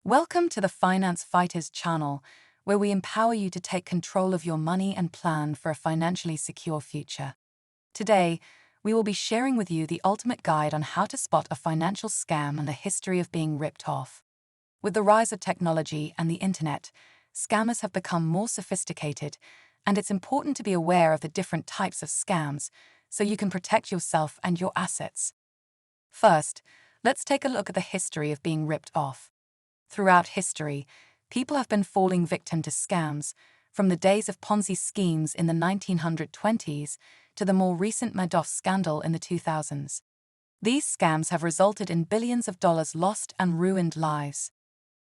Welcome to the Finance Fighters channel, where we empower you to take control of your money and plan for a financially secure future. Today, we will be sharing with you the ultimate guide on how to spot a financial scam and the history of being ripped off. With the rise of technology and the internet, scammers have become more sophisticated, and it's important to be aware of the different types of scams so you can protect yourself and your assets. First, let's take a look at the history of being ripped off. Throughout history, people have been falling victim to scams, from the days of Ponzi schemes in the 1920s to the more recent Madoff scandal in the 2000s. These scams have resulted in billions of dollars lost and ruined lives.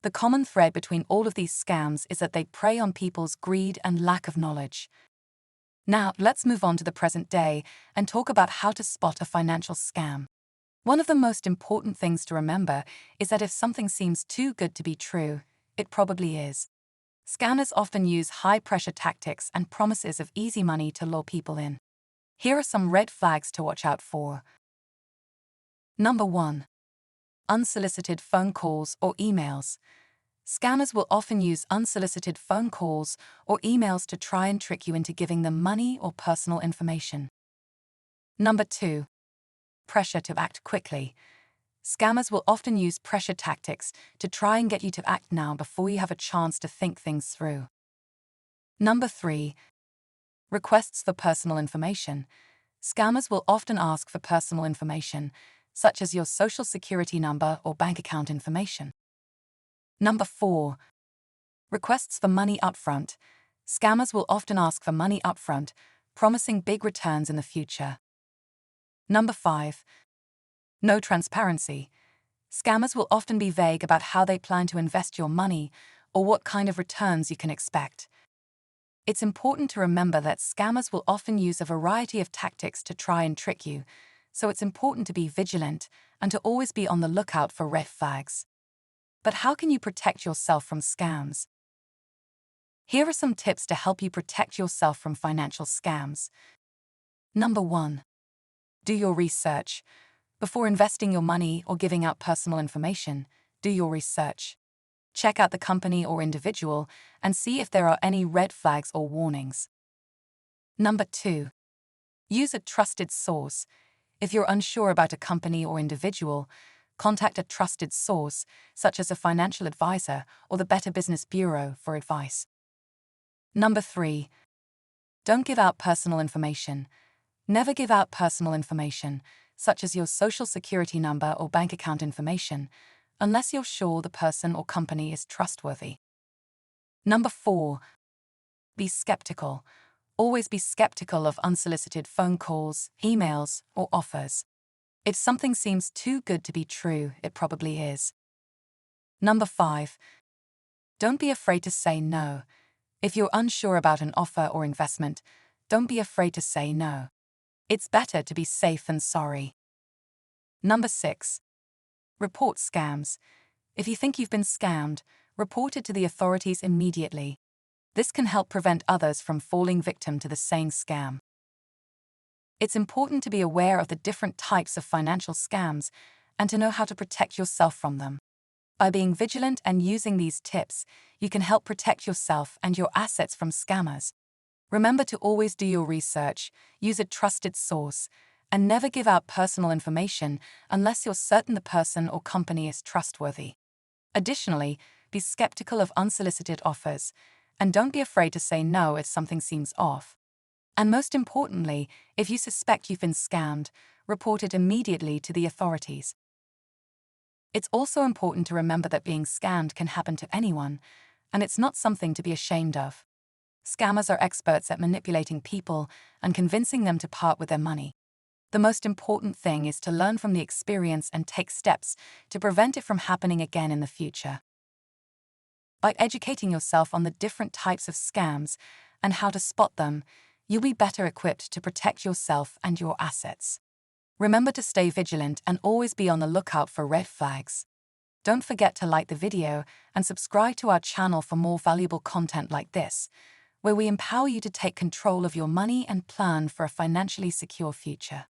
The common thread between all of these scams is that they prey on people's greed and lack of knowledge. Now, let's move on to the present day and talk about how to spot a financial scam. One of the most important things to remember is that if something seems too good to be true, it probably is. Scammers often use high-pressure tactics and promises of easy money to lure people in. Here are some red flags to watch out for. Number 1. Unsolicited phone calls or emails. Scammers will often use unsolicited phone calls or emails to try and trick you into giving them money or personal information. Number 2. Pressure to act quickly. Scammers will often use pressure tactics to try and get you to act now before you have a chance to think things through. Number 3. Requests for personal information. Scammers will often ask for personal information, such as your social security number or bank account information. Number 4. Requests for money upfront. Scammers will often ask for money upfront, promising big returns in the future. Number 5. No transparency. Scammers will often be vague about how they plan to invest your money or what kind of returns you can expect. It's important to remember that scammers will often use a variety of tactics to try and trick you, so it's important to be vigilant and to always be on the lookout for red flags. But how can you protect yourself from scams? Here are some tips to help you protect yourself from financial scams. Number 1. Do your research. Before investing your money or giving out personal information, do your research. Check out the company or individual and see if there are any red flags or warnings. Number 2. Use a trusted source. If you're unsure about a company or individual, contact a trusted source, such as a financial advisor or the Better Business Bureau, for advice. Number 3. Don't give out personal information. Never give out personal information, such as your social security number or bank account information, unless you're sure the person or company is trustworthy. Number 4. Be skeptical. Always be skeptical of unsolicited phone calls, emails, or offers. If something seems too good to be true, it probably is. Number 5. Don't be afraid to say no. If you're unsure about an offer or investment, don't be afraid to say no. It's better to be safe than sorry. Number 6. Report scams. If you think you've been scammed, report it to the authorities immediately. This can help prevent others from falling victim to the same scam. It's important to be aware of the different types of financial scams and to know how to protect yourself from them. By being vigilant and using these tips, you can help protect yourself and your assets from scammers. Remember to always do your research, use a trusted source, and never give out personal information unless you're certain the person or company is trustworthy. Additionally, be skeptical of unsolicited offers, and don't be afraid to say no if something seems off. And most importantly, if you suspect you've been scammed, report it immediately to the authorities. It's also important to remember that being scammed can happen to anyone, and it's not something to be ashamed of. Scammers are experts at manipulating people and convincing them to part with their money. The most important thing is to learn from the experience and take steps to prevent it from happening again in the future. By educating yourself on the different types of scams and how to spot them, you'll be better equipped to protect yourself and your assets. Remember to stay vigilant and always be on the lookout for red flags. Don't forget to like the video and subscribe to our channel for more valuable content like this, where we empower you to take control of your money and plan for a financially secure future.